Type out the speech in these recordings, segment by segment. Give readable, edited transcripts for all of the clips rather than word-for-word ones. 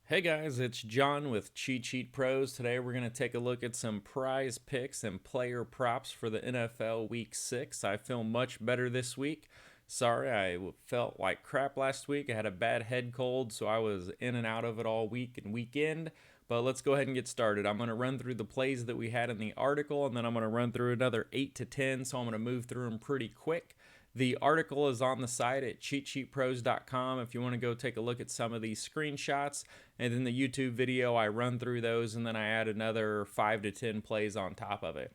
Hey guys, it's John with CheatSheetPros. Today we're going to take a look at some prize picks and player props for the NFL Week 6. I feel much better this week. Sorry, I felt like crap last week. I had a bad head cold, so I was in and out of it all week and weekend. But let's go ahead and get started. I'm going to run through the plays that we had in the article, and then I'm going to run through another 8 to 10, so I'm going to move through them pretty quick. The article is on the site at CheatSheetPros.com if you want to go take a look at some of these screenshots. And then the YouTube video, I run through those and then I add another 5 to 10 plays on top of it.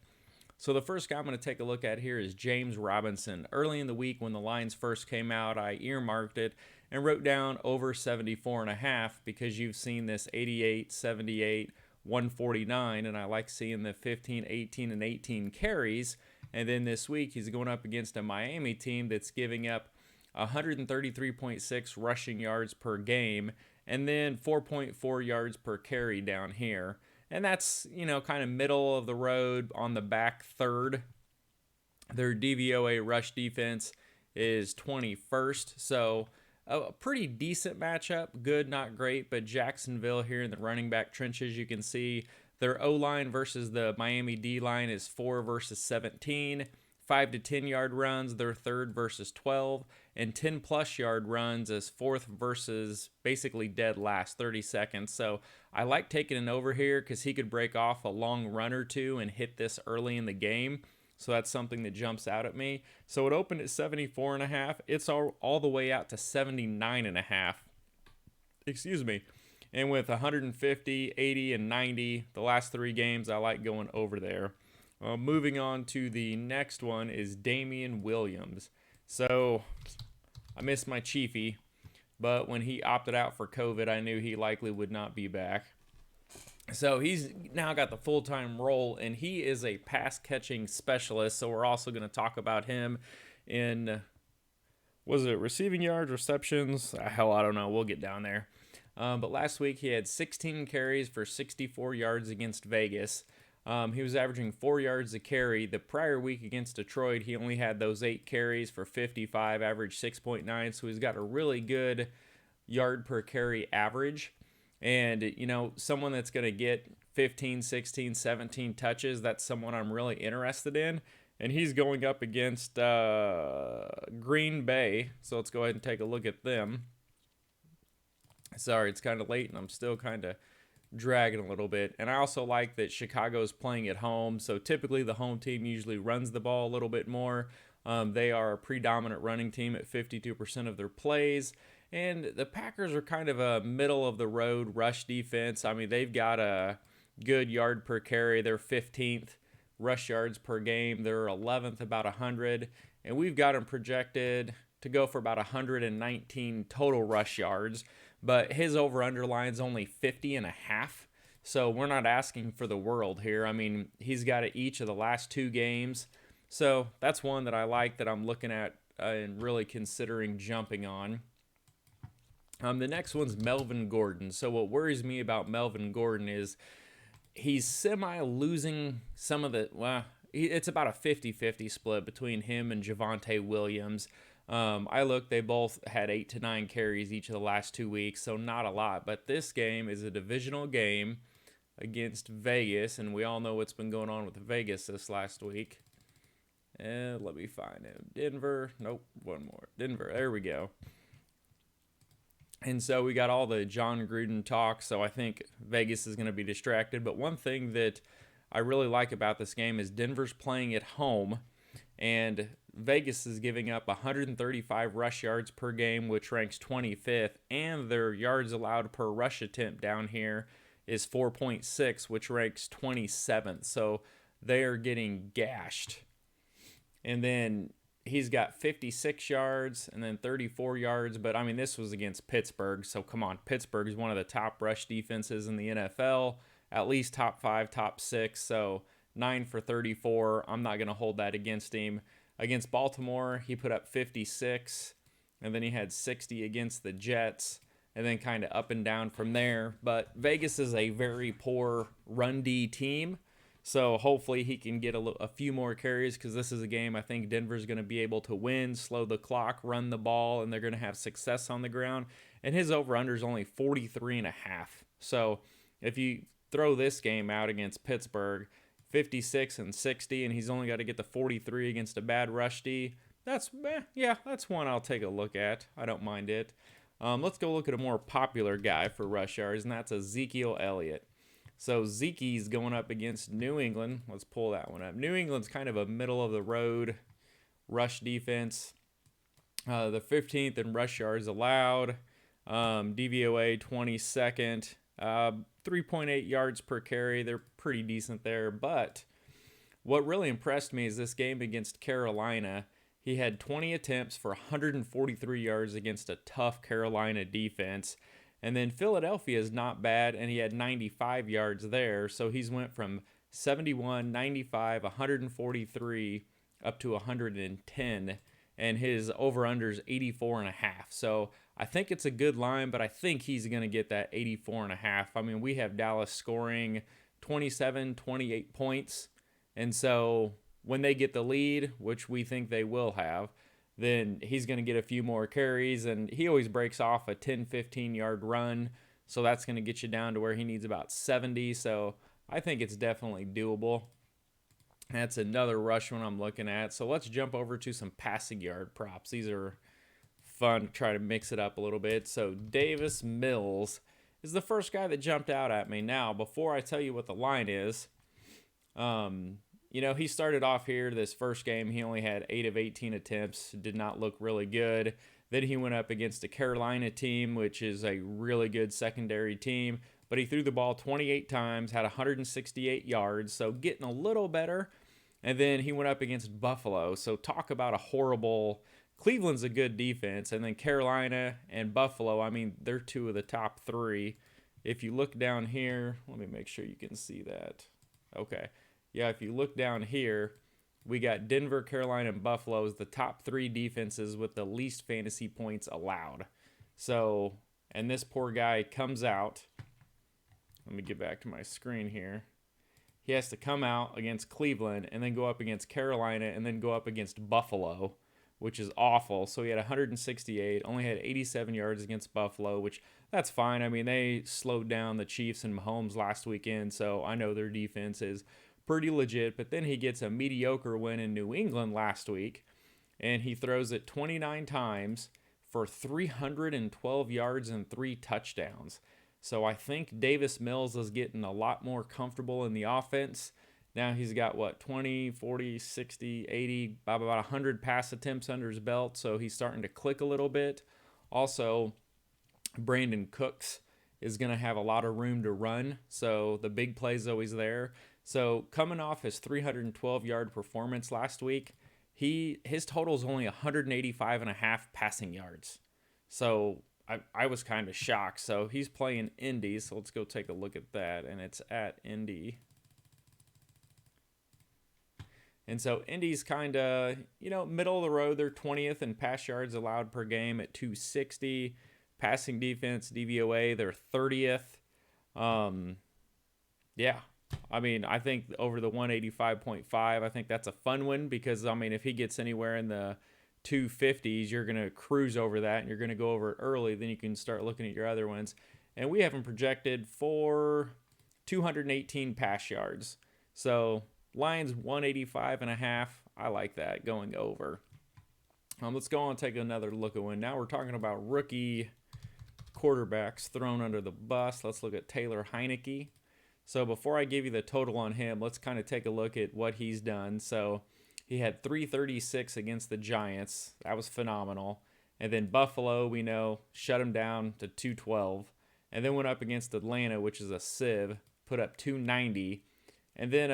So the first guy I'm going to take a look at here is James Robinson. Early in the week when the lines first came out, I earmarked it and wrote down over 74.5 because you've seen this 88, 78, 149, and I like seeing the 15, 18, and 18 carries. And then this week, he's going up against a Miami team that's giving up 133.6 rushing yards per game and then 4.4 yards per carry down here. And that's, kind of middle of the road on the back third. Their DVOA rush defense is 21st. So a pretty decent matchup. Good, not great, but Jacksonville here in the running back trenches, you can see their O-line versus the Miami D-line is 4 versus 17. 5 to 10 yard runs, they're third versus 12. And 10 plus yard runs is fourth versus basically dead last, 30 seconds. So I like taking an over here because he could break off a long run or two and hit this early in the game. So that's something that jumps out at me. So it opened at 74.5. It's all the way out to 79.5. Excuse me. And with 150, 80, and 90, the last three games, I like going over there. Moving on to the next one is Damian Williams. So I miss my Chiefy, but when he opted out for COVID, I knew he likely would not be back. So he's now got the full-time role, and he is a pass-catching specialist. So we're also going to talk about him in, was it receiving yards, receptions? Hell, I don't know. We'll get down there. But last week he had 16 carries for 64 yards against Vegas. He was averaging 4 yards a carry. The prior week against Detroit, he only had those 8 carries for 55, average 6.9. So he's got a really good yard per carry average. And, someone that's going to get 15, 16, 17 touches, that's someone I'm really interested in. And he's going up against Green Bay. So let's go ahead and take a look at them. Sorry, it's kind of late and I'm still kind of dragging a little bit. And I also like that Chicago's playing at home. So typically the home team usually runs the ball a little bit more. They are a predominant running team at 52% of their plays. And the Packers are kind of a middle of the road rush defense. I mean, they've got a good yard per carry. They're 15th rush yards per game. They're 11th, about 100. And we've got them projected to go for about 119 total rush yards. But his over-under line's only 50.5. So we're not asking for the world here. I mean, he's got it each of the last 2 games. So that's one that I like that I'm looking at and really considering jumping on. The next one's Melvin Gordon. So what worries me about Melvin Gordon is he's semi-losing some of the, it's about a 50-50 split between him and Devonta Williams. I looked, they both had 8 to 9 carries each of the last 2 weeks, so not a lot. But this game is a divisional game against Vegas, and we all know what's been going on with Vegas this last week. And let me find him. Denver. Nope, one more. Denver. There we go. And so we got all the John Gruden talk, so I think Vegas is going to be distracted. But one thing that I really like about this game is Denver's playing at home, and Vegas is giving up 135 rush yards per game, which ranks 25th, and their yards allowed per rush attempt down here is 4.6, which ranks 27th. So they are getting gashed. And then he's got 56 yards and then 34 yards. But, I mean, this was against Pittsburgh. So, come on. Pittsburgh is one of the top rush defenses in the NFL, at least top 5, top 6. So, 9 for 34. I'm not going to hold that against him. Against Baltimore, he put up 56, and then he had 60 against the Jets, and then kind of up and down from there. But Vegas is a very poor run D team, So hopefully he can get a few more carries, because this is a game I think Denver's going to be able to win, slow the clock, run the ball, and they're going to have success on the ground. And his over-under is only 43.5. So if you throw this game out against Pittsburgh, 56 and 60, and he's only got to get the 43 against a bad rush D, that's one I'll take a look at. I don't mind it. Let's go look at a more popular guy for rush yards, and that's Ezekiel Elliott. So Zeke's going up against New England. Let's pull that one up. New England's kind of a middle-of-the-road rush defense. The 15th in rush yards allowed. DVOA 22nd. 3.8 yards per carry. They're pretty decent there. But what really impressed me is this game against Carolina. He had 20 attempts for 143 yards against a tough Carolina defense. And then Philadelphia is not bad, and he had 95 yards there. So he's went from 71, 95, 143 up to 110, and his over-under is 84.5. So I think it's a good line, but I think he's going to get that 84.5. I mean, we have Dallas scoring 27, 28 points, and so when they get the lead, which we think they will have, then he's going to get a few more carries, and he always breaks off a 10, 15-yard run, so that's going to get you down to where he needs about 70, so I think it's definitely doable. That's another rush one I'm looking at. So let's jump over to some passing yard props. These are fun to try to mix it up a little bit. So Davis Mills is the first guy that jumped out at me. Now, before I tell you what the line is, he started off here this first game. He only had 8 of 18 attempts. Did not look really good. Then he went up against a Carolina team, which is a really good secondary team. But he threw the ball 28 times, had 168 yards, so getting a little better. And then he went up against Buffalo. So talk about a horrible... Cleveland's a good defense. And then Carolina and Buffalo, I mean, they're two of the top 3. If you look down here, let me make sure you can see that. Okay. Yeah, if you look down here, we got Denver, Carolina, and Buffalo as the top 3 defenses with the least fantasy points allowed. So, and this poor guy comes out. Let me get back to my screen here. He has to come out against Cleveland and then go up against Carolina and then go up against Buffalo, which is awful. So he had 168, only had 87 yards against Buffalo, which that's fine. I mean, they slowed down the Chiefs and Mahomes last weekend, so I know their defense is pretty legit. But then he gets a mediocre win in New England last week, and he throws it 29 times for 312 yards and 3 touchdowns. So I think Davis Mills is getting a lot more comfortable in the offense. Now he's got, 20, 40, 60, 80, about 100 pass attempts under his belt, so he's starting to click a little bit. Also, Brandon Cooks is going to have a lot of room to run, so the big play is always there. So coming off his 312-yard performance last week, his total is only 185.5 passing yards. So I was kind of shocked. So he's playing Indy, so let's go take a look at that, and it's at Indy. And so Indy's kind of, middle of the road. They're 20th in pass yards allowed per game at 260. Passing defense, DVOA, they're 30th. I mean, I think over the 185.5, I think that's a fun one because, I mean, if he gets anywhere in the 250s, you're going to cruise over that and you're going to go over it early. Then you can start looking at your other ones. And we have him projected for 218 pass yards. So Lions 185.5. I like that going over. Let's go on and take another look at one. Now we're talking about rookie quarterbacks thrown under the bus. Let's look at Taylor Heineke. So before I give you the total on him, let's kind of take a look at what he's done. So he had 336 against the Giants. That was phenomenal. And then Buffalo, we know, shut him down to 212. And then went up against Atlanta, which is a sieve, put up 290. And then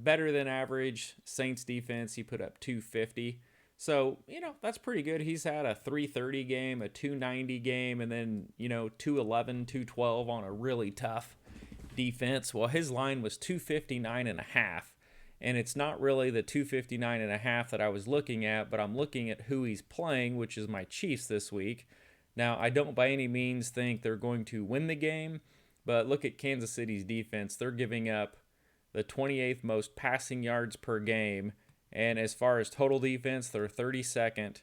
better than average Saints defense, he put up 250. So, that's pretty good. He's had a 330 game, a 290 game, and then, 211, 212 on a really tough defense. Well, his line was 259.5. And it's not really the 259.5 that I was looking at, but I'm looking at who he's playing, which is my Chiefs this week. Now, I don't by any means think they're going to win the game, but look at Kansas City's defense. They're giving up the 28th most passing yards per game. And as far as total defense, they're 32nd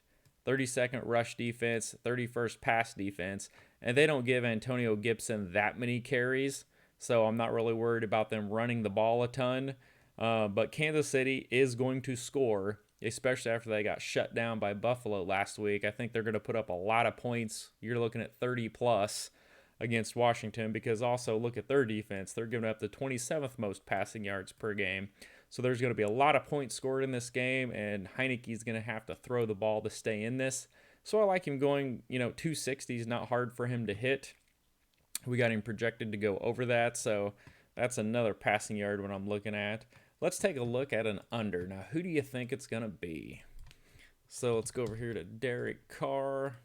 rush defense, 31st pass defense. And they don't give Antonio Gibson that many carries, so I'm not really worried about them running the ball a ton. But Kansas City is going to score, especially after they got shut down by Buffalo last week. I think they're going to put up a lot of points. You're looking at 30 plus against Washington, because also look at their defense. They're giving up the 27th most passing yards per game. So there's going to be a lot of points scored in this game, and Heineke's going to have to throw the ball to stay in this. So I like him going, 260 is not hard for him to hit. We got him projected to go over that, so that's another passing yard one I'm looking at. Let's take a look at an under. Now, who do you think it's going to be? So let's go over here to Derek Carr.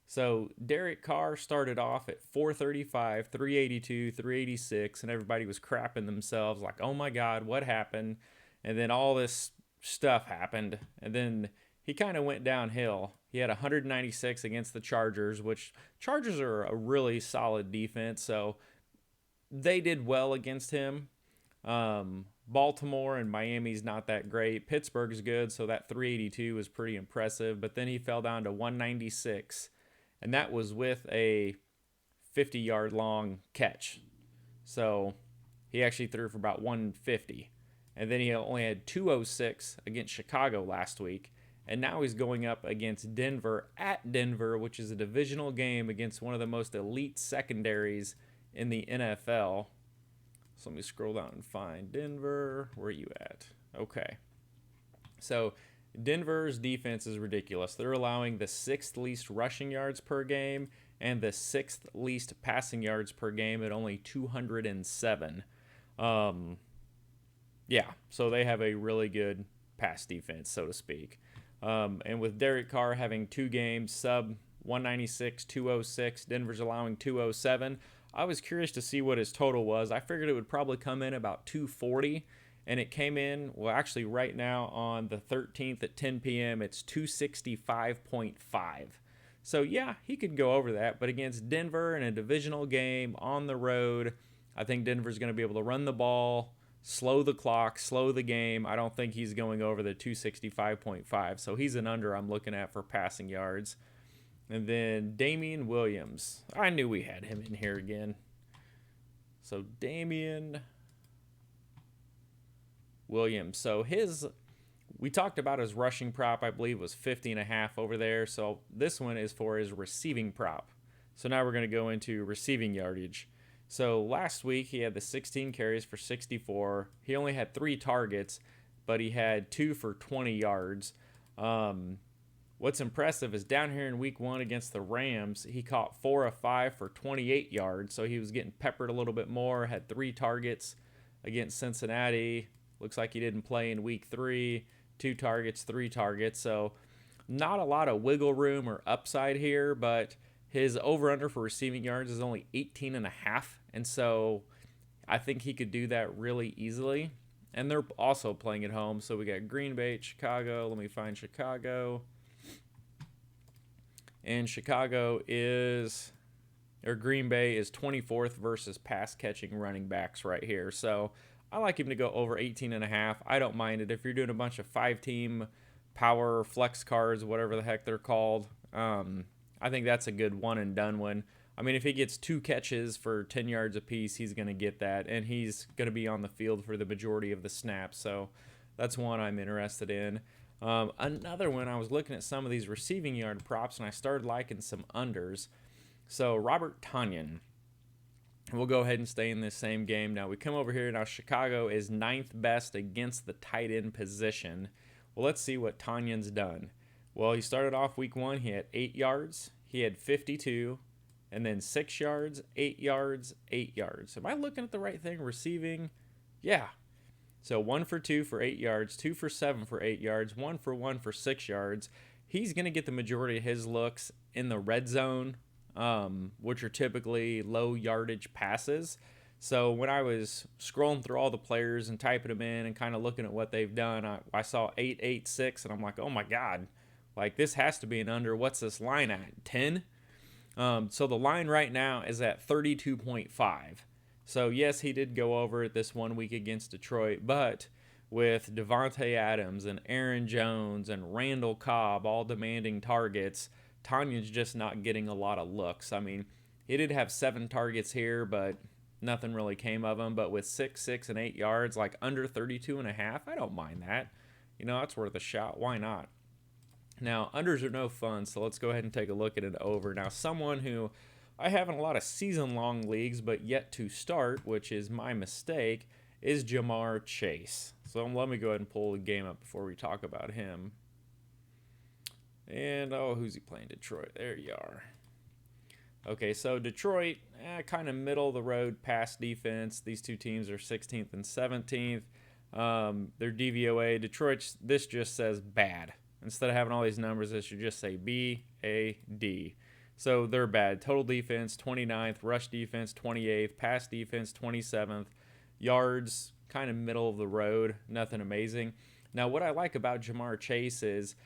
So Derek Carr started off at 435, 382, 386, and everybody was crapping themselves like, oh my God, what happened? And then all this stuff happened, and then he kind of went downhill. He had 196 against the Chargers, which Chargers are a really solid defense, so they did well against him. Baltimore and Miami's not that great. Pittsburgh's good, so that 382 was pretty impressive, but then he fell down to 196. And that was with a 50-yard long catch. So he actually threw for about 150. And then he only had 206 against Chicago last week. And now he's going up against Denver at Denver, which is a divisional game against one of the most elite secondaries in the NFL. So let me scroll down and find Denver. Where are you at? Okay. So Denver's defense is ridiculous. They're allowing the 6th least rushing yards per game and the 6th least passing yards per game at only 207. So they have a really good pass defense, so to speak. And with Derek Carr having 2 games, sub 196, 206, Denver's allowing 207. I was curious to see what his total was. I figured it would probably come in about 240. And it came in, well, actually right now on the 13th at 10 p.m., it's 265.5. So, yeah, he could go over that. But against Denver in a divisional game on the road, I think Denver's going to be able to run the ball, slow the clock, slow the game. I don't think he's going over the 265.5. So he's an under I'm looking at for passing yards. And then Damian Williams. I knew we had him in here again. So Damien Williams. So we talked about his rushing prop, I believe was 50.5 over there. So this one is for his receiving prop. So now we're going to go into receiving yardage. So last week he had the 16 carries for 64. He only had 3 targets, but he had 2 for 20 yards. What's impressive is down here in week 1 against the Rams, he caught 4 of 5 for 28 yards. So he was getting peppered a little bit more, had 3 targets against Cincinnati. Looks like he didn't play in week 3, 2 targets, 3 targets. So not a lot of wiggle room or upside here, but his over-under for receiving yards is only 18.5. And so I think he could do that really easily. And they're also playing at home. So we got Green Bay, Chicago. Let me find Chicago. And Green Bay is 24th versus pass-catching running backs right here. So I like him to go over 18.5. I don't mind it. If you're doing a bunch of 5-team power flex cards, whatever the heck they're called, I think that's a good one-and-done one. I mean, if he gets 2 catches for 10 yards apiece, he's going to get that, and he's going to be on the field for the majority of the snaps. So that's one I'm interested in. Another one, I was looking at some of these receiving yard props, and I started liking some unders. So Robert Tonyan. We'll go ahead and stay in this same game. Now, we come over here. Now, Chicago is 9th best against the tight end position. Well, let's see what Tanyan's done. Well, he started off week 1. He had 8 yards. He had 52. And then 6 yards, 8 yards, 8 yards. Am I looking at the right thing? Receiving? Yeah. So 1 for 2 for 8 yards, 2 for 7 for 8 yards, 1 for 1 for 6 yards. He's going to get the majority of his looks in the red zone, which are typically low yardage passes. So when I was scrolling through all the players and typing them in and kind of looking at what they've done, I saw 8.86, and I'm like, oh my God, like this has to be an under. What's this line at? 10? So the line right now is at 32.5. So, yes, he did go over it this 1 week against Detroit, but with Devontae Adams and Aaron Jones and Randall Cobb all demanding targets, Tanya's just not getting a lot of looks. I mean, he did have 7 targets here, but nothing really came of them. But with 6, 6, and 8 yards, like under 32.5, I don't mind that. That's worth a shot. Why not? Now, unders are no fun, so let's go ahead and take a look at an over. Now, someone who I have in a lot of season-long leagues but yet to start, which is my mistake, is Jamar Chase. So let me go ahead and pull the game up before we talk about him. And, who's he playing? Detroit. There you are. Okay, so Detroit, kind of middle-of-the-road pass defense. These two teams are 16th and 17th. Their DVOA, Detroit, this just says bad. Instead of having all these numbers, this should just say B-A-D. So they're bad. Total defense, 29th. Rush defense, 28th. Pass defense, 27th. Yards, kind of middle of the road. Nothing amazing. Now, what I like about Jamar Chase is,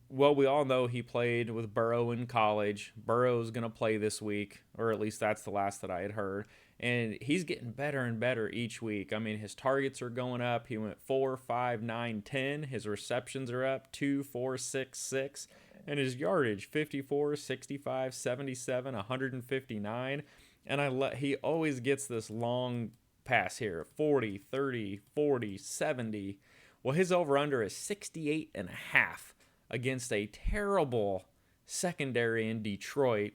well, we all know he played with Burrow in college. Burrow's going to play this week, or at least that's the last that I had heard. And he's getting better and better each week. I mean, his targets are going up. He went 4, 5, 9, 10. His receptions are up 2, 4, 6, 6. And his yardage, 54, 65, 77, 159. And he always gets this long pass here, 40, 30, 40, 70. Well, his over-under is 68.5 against a terrible secondary in Detroit.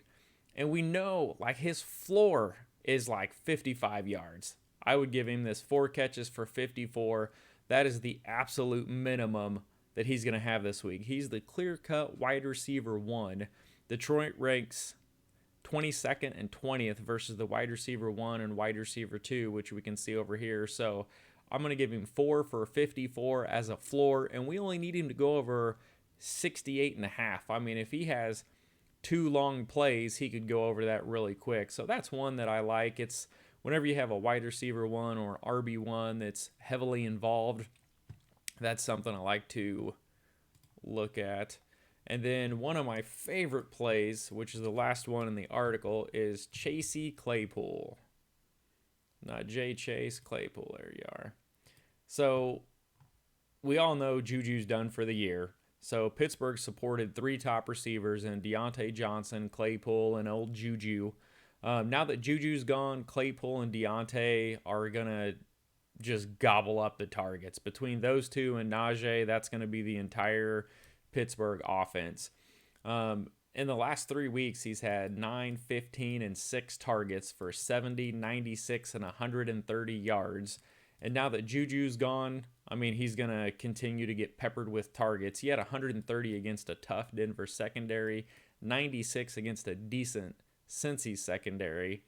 And we know, like, his floor is like 55 yards. I would give him this 4 catches for 54. That is the absolute minimum that he's going to have this week. He's the clear-cut wide receiver 1. Detroit ranks 22nd and 20th versus the wide receiver 1 and wide receiver 2, which we can see over here. So I'm going to give him 4 for 54 as a floor, and we only need him to go over 68.5. I mean, if he has 2 long plays, he could go over that really quick. So that's one that I like. It's whenever you have a wide receiver 1 or RB1 that's heavily involved, that's something I like to look at. And then one of my favorite plays, which is the last one in the article, is Chasey Claypool. Not J. Chase, Claypool. There you are. So we all know Juju's done for the year. So Pittsburgh supported 3 top receivers in Deontay Johnson, Claypool, and old Juju. Now that Juju's gone, Claypool and Deontay are going to just gobble up the targets. Between those two and Najee, that's going to be the entire Pittsburgh offense. In the last 3 weeks, he's had 9, 15, and 6 targets for 70, 96, and 130 yards. And now that Juju's gone, I mean, he's going to continue to get peppered with targets. He had 130 against a tough Denver secondary, 96 against a decent Cincy secondary.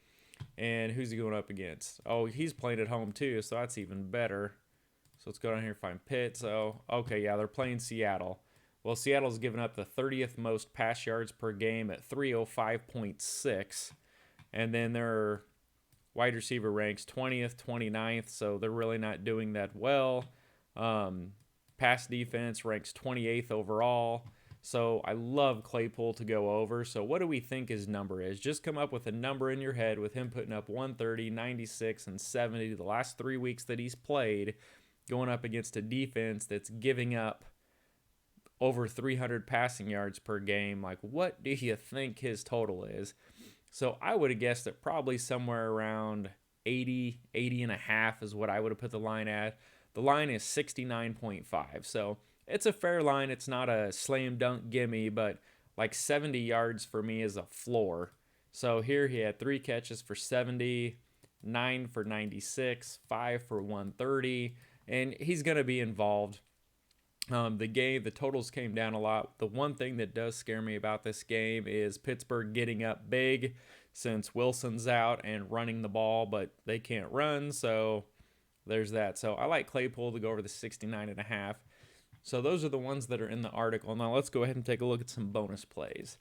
And who's he going up against? Oh, he's playing at home too, so that's even better. So let's go down here and find Pitt. So, okay, yeah, they're playing Seattle. Well, Seattle's given up the 30th most pass yards per game at 305.6. And then their wide receiver ranks 20th, 29th, so they're really not doing that well. Pass defense ranks 28th overall. So I love Claypool to go over. So what do we think his number is? Just come up with a number in your head with him putting up 130, 96, and 70 the last 3 weeks that he's played, going up against a defense that's giving up over 300 passing yards per game. Like, what do you think his total is? So I would have guessed that probably somewhere around 80, 80.5 is what I would have put the line at. The line is 69.5. So it's a fair line. It's not a slam dunk gimme, but like 70 yards for me is a floor. So here he had 3 catches for 70, 9 for 96, 5 for 130, and he's going to be involved. The totals came down a lot. The one thing that does scare me about this game is Pittsburgh getting up big since Wilson's out and running the ball, but they can't run, so there's that. So I like Claypool to go over the 69.5. So those are the ones that are in the article. Now let's go ahead and take a look at some bonus plays.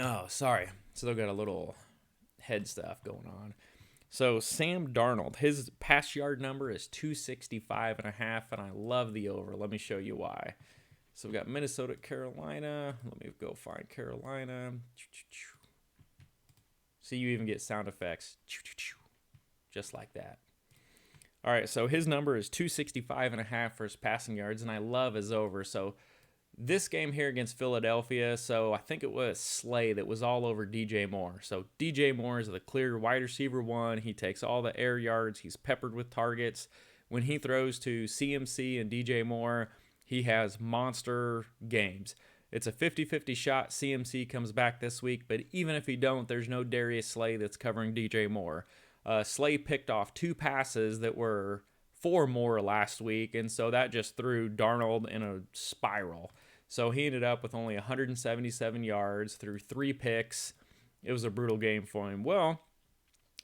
Oh, sorry. Still got a little head stuff going on. So Sam Darnold, his pass yard number is 265.5, and I love the over. Let me show you why. So we've got Minnesota, Carolina. Let me go find Carolina. See, you even get sound effects. just like that. All right, so his number is 265.5 for his passing yards, and I love his over. So this game here against Philadelphia, so I think it was Slay that was all over DJ Moore. So DJ Moore is the clear wide receiver one. He takes all the air yards. He's peppered with targets. When he throws to CMC and DJ Moore, he has monster games. It's a 50-50 shot. CMC comes back this week, but even if he don't, there's no Darius Slay that's covering DJ Moore. Slay picked off 2 passes that were for Moore last week, and so that just threw Darnold in a spiral. So he ended up with only 177 yards through 3 picks. It was a brutal game for him. Well,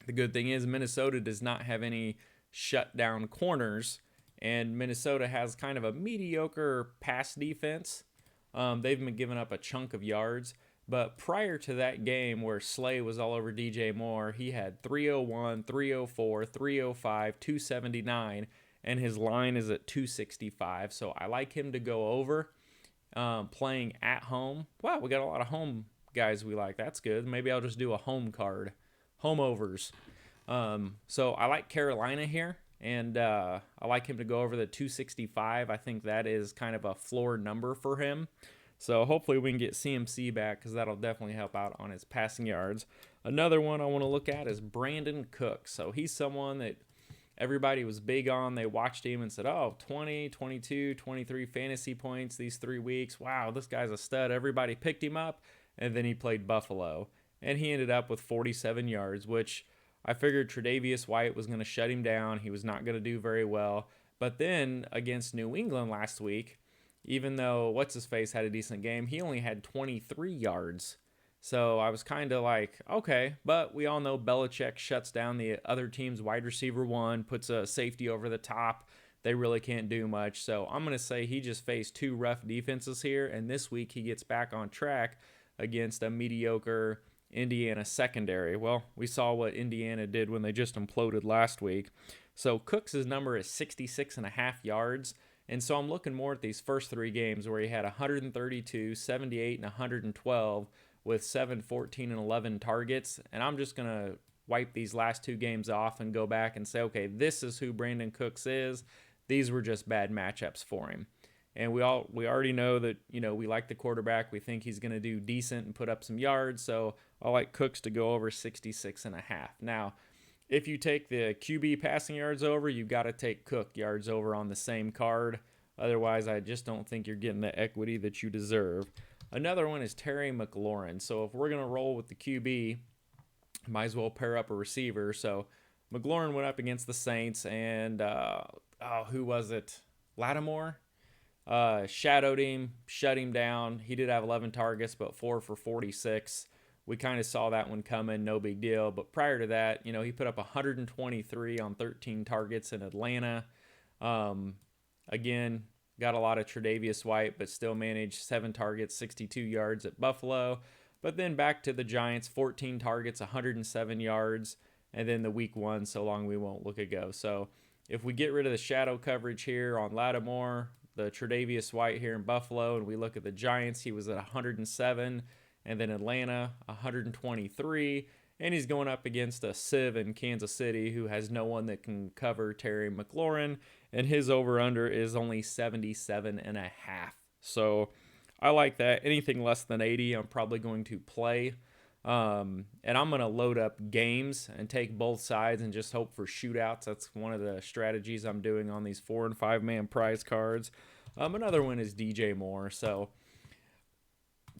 the good thing is Minnesota does not have any shutdown corners, and Minnesota has kind of a mediocre pass defense. They've been giving up a chunk of yards. But prior to that game where Slay was all over DJ Moore, he had 301, 304, 305, 279, and his line is at 265. So I like him to go over. Playing at home. Wow, we got a lot of home guys we like. That's good. Maybe I'll just do a home card. Home overs. So I like Carolina here, and I like him to go over the 265. I think that is kind of a floor number for him. So hopefully we can get CMC back because that'll definitely help out on his passing yards. Another one I want to look at is Brandon Cooks. So he's someone that everybody was big on. They watched him and said, oh, 20, 22, 23 fantasy points these 3 weeks. Wow, this guy's a stud. Everybody picked him up, and then he played Buffalo. And he ended up with 47 yards, which I figured Tre'Davious White was going to shut him down. He was not going to do very well. But then against New England last week, even though What's-His-Face had a decent game, he only had 23 yards. So I was kind of like, okay, but we all know Belichick shuts down the other team's wide receiver one, puts a safety over the top. They really can't do much. So I'm going to say he just faced 2 rough defenses here, and this week he gets back on track against a mediocre Indiana secondary. Well, we saw what Indiana did when they just imploded last week. So Cooks' number is 66.5 yards. And so I'm looking more at these first 3 games where he had 132, 78, and 112 with 7, 14, and 11 targets. And I'm just going to wipe these last 2 games off and go back and say, okay, this is who Brandon Cooks is. These were just bad matchups for him. And we already know that, we like the quarterback. We think he's going to do decent and put up some yards. So I like Cooks to go over 66.5. Now, if you take the QB passing yards over, you've got to take Cook yards over on the same card. Otherwise, I just don't think you're getting the equity that you deserve. Another one is Terry McLaurin. So if we're going to roll with the QB, might as well pair up a receiver. So McLaurin went up against the Saints, and who was it? Lattimore? Shadowed him, shut him down. He did have 11 targets, but 4 for 46. We kind of saw that one coming, no big deal. But prior to that, he put up 123 on 13 targets in Atlanta. Again, got a lot of Tre'Davious White, but still managed 7 targets, 62 yards at Buffalo. But then back to the Giants, 14 targets, 107 yards. And then the week 1, so long we won't look ago. So if we get rid of the shadow coverage here on Lattimore, the Tre'Davious White here in Buffalo, and we look at the Giants, he was at 107. And then Atlanta, 123. And he's going up against a Civ in Kansas City who has no one that can cover Terry McLaurin. And his over-under is only 77.5. So I like that. Anything less than 80, I'm probably going to play. And I'm going to load up games and take both sides and just hope for shootouts. That's one of the strategies I'm doing on these 4- and 5-man prize cards. Another one is DJ Moore. So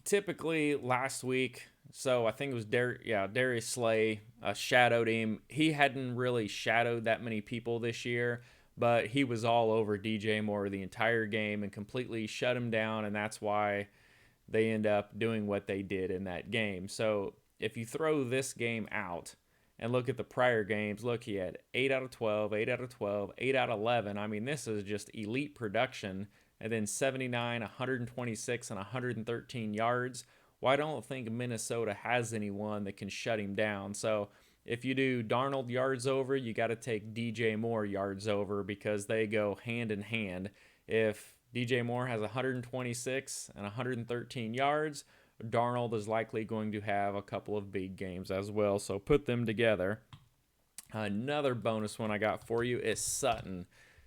typically last week, so I think it was Darius Slay shadowed him. He hadn't really shadowed that many people this year, but he was all over DJ Moore the entire game and completely shut him down, and that's why they end up doing what they did in that game. So if you throw this game out and look at the prior games, look, he had 8 out of 12, 8 out of 12, 8 out of 11. I mean, this is just elite production. And then 79, 126, and 113 yards. Well, I don't think Minnesota has anyone that can shut him down. So if you do Darnold yards over, you got to take DJ Moore yards over because they go hand in hand. If DJ Moore has 126 and 113 yards, Darnold is likely going to have a couple of big games as well. So put them together. Another bonus one I got for you is Sutton.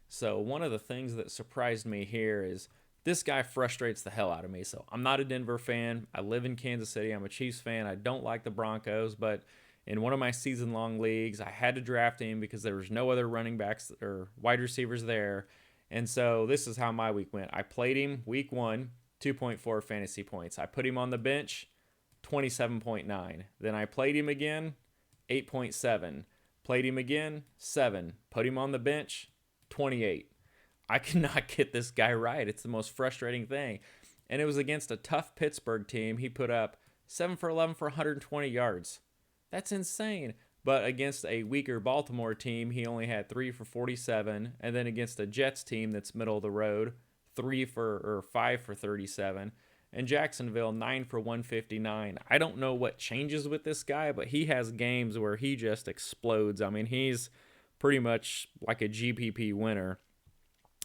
So one of the things that surprised me here is this guy frustrates the hell out of me. So I'm not a Denver fan. I live in Kansas City. I'm a Chiefs fan. I don't like the Broncos, but in one of my season-long leagues, I had to draft him because there was no other running backs or wide receivers there. And so this is how my week went. I played him week 1, 2.4 fantasy points. I put him on the bench, 27.9. Then I played him again, 8.7. Played him again, 7. Put him on the bench, 28. I cannot get this guy right. It's the most frustrating thing. And it was against a tough Pittsburgh team. He put up 7 for 11 for 120 yards. That's insane. But against a weaker Baltimore team, he only had 3 for 47. And then against a Jets team that's middle of the road, 5 for 37. And Jacksonville, 9 for 159. I don't know what changes with this guy, but he has games where he just explodes. I mean, he's pretty much like a GPP winner.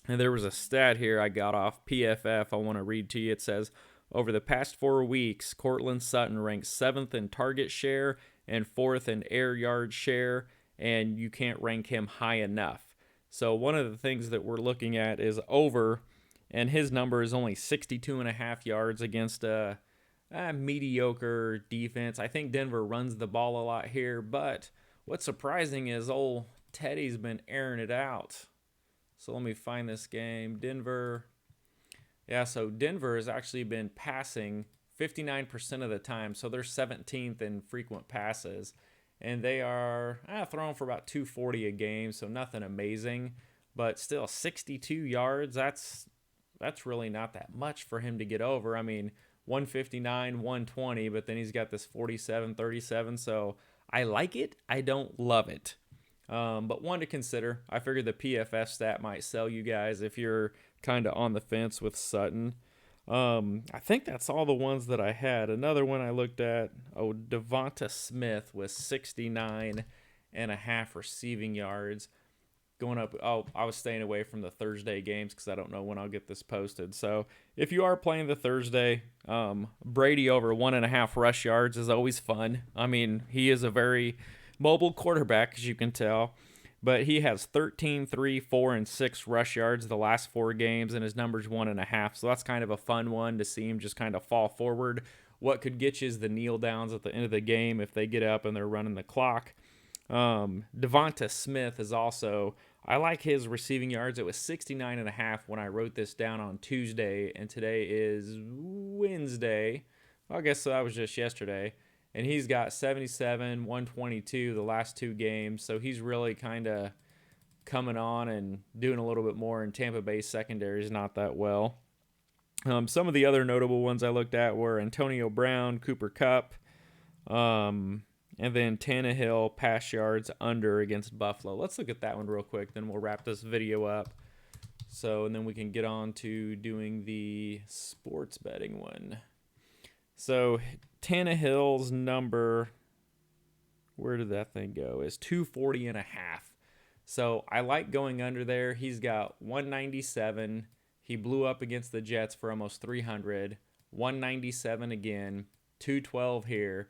And there was a stat here I got off PFF I want to read to you. It says, over the past 4 weeks, Courtland Sutton ranks 7th in target share and 4th in air yard share, and you can't rank him high enough. So one of the things that we're looking at is over, and his number is only 62.5 yards against a mediocre defense. I think Denver runs the ball a lot here, but what's surprising is old Teddy's been airing it out. So let me find this game. Denver. Yeah, so Denver has actually been passing 59% of the time. So they're 17th in frequent passes. And they are throwing for about 240 a game, so nothing amazing. But still, 62 yards, that's really not that much for him to get over. I mean, 159, 120, but then he's got this 47, 37. So I like it. I don't love it. But one to consider. I figured the PFF stat might sell you guys if you're kind of on the fence with Sutton. I think that's all the ones that I had. Another one I looked at, Devonta Smith with 69.5 receiving yards. Going up, I was staying away from the Thursday games because I don't know when I'll get this posted. So if you are playing the Thursday, Brady over 1.5 rush yards is always fun. I mean, he is a very mobile quarterback, as you can tell. But he has 13, 3, 4, and 6 rush yards the last 4 games, and his number's 1.5. So that's kind of a fun one to see him just kind of fall forward. What could get you is the kneel downs at the end of the game if they get up and they're running the clock. Devonta Smith is also, I like his receiving yards. It was 69.5 when I wrote this down on Tuesday, and today is Wednesday. Well, I guess that was just yesterday. And he's got 77, 122 the last 2 games. So he's really kind of coming on and doing a little bit more. And Tampa Bay's secondary is not that well. Some of the other notable ones I looked at were Antonio Brown, Cooper Kupp, and then Tannehill pass yards under against Buffalo. Let's look at that one real quick. Then we'll wrap this video up. So, and then we can get on to doing the sports betting one. So Tannehill's number, where did that thing go, is 240.5. So I like going under there. He's got 197. He blew up against the Jets for almost 300. 197 again. 212 here.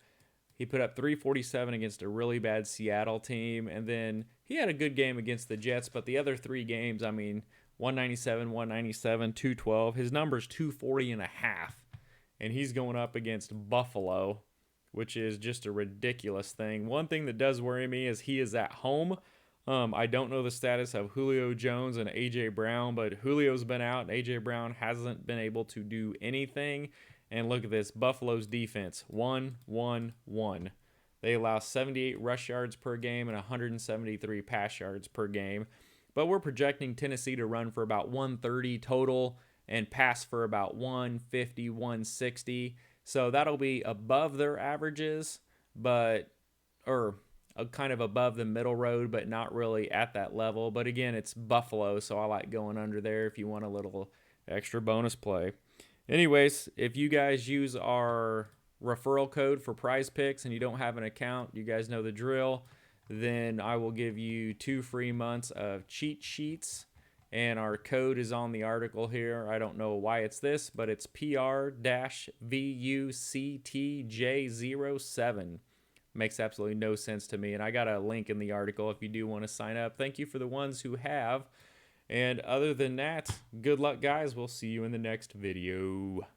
He put up 347 against a really bad Seattle team. And then he had a good game against the Jets. But the other 3 games, I mean, 197, 197, 212. His number's 240.5. And he's going up against Buffalo, which is just a ridiculous thing. One thing that does worry me is he is at home. I don't know the status of Julio Jones and A.J. Brown, but Julio's been out and A.J. Brown hasn't been able to do anything. And look at this, Buffalo's defense, 1-1-1. They allow 78 rush yards per game and 173 pass yards per game. But we're projecting Tennessee to run for about 130 total and pass for about 150, 160. So that'll be above their averages, but kind of above the middle road, but not really at that level. But again, it's Buffalo, so I like going under there if you want a little extra bonus play. Anyways, if you guys use our referral code for Prize Picks and you don't have an account, you guys know the drill, then I will give you 2 free months of cheat sheets. And our code is on the article here. I don't know why it's this, but it's PR-VUCTJ07. Makes absolutely no sense to me. And I got a link in the article if you do want to sign up. Thank you for the ones who have. And other than that, good luck, guys. We'll see you in the next video.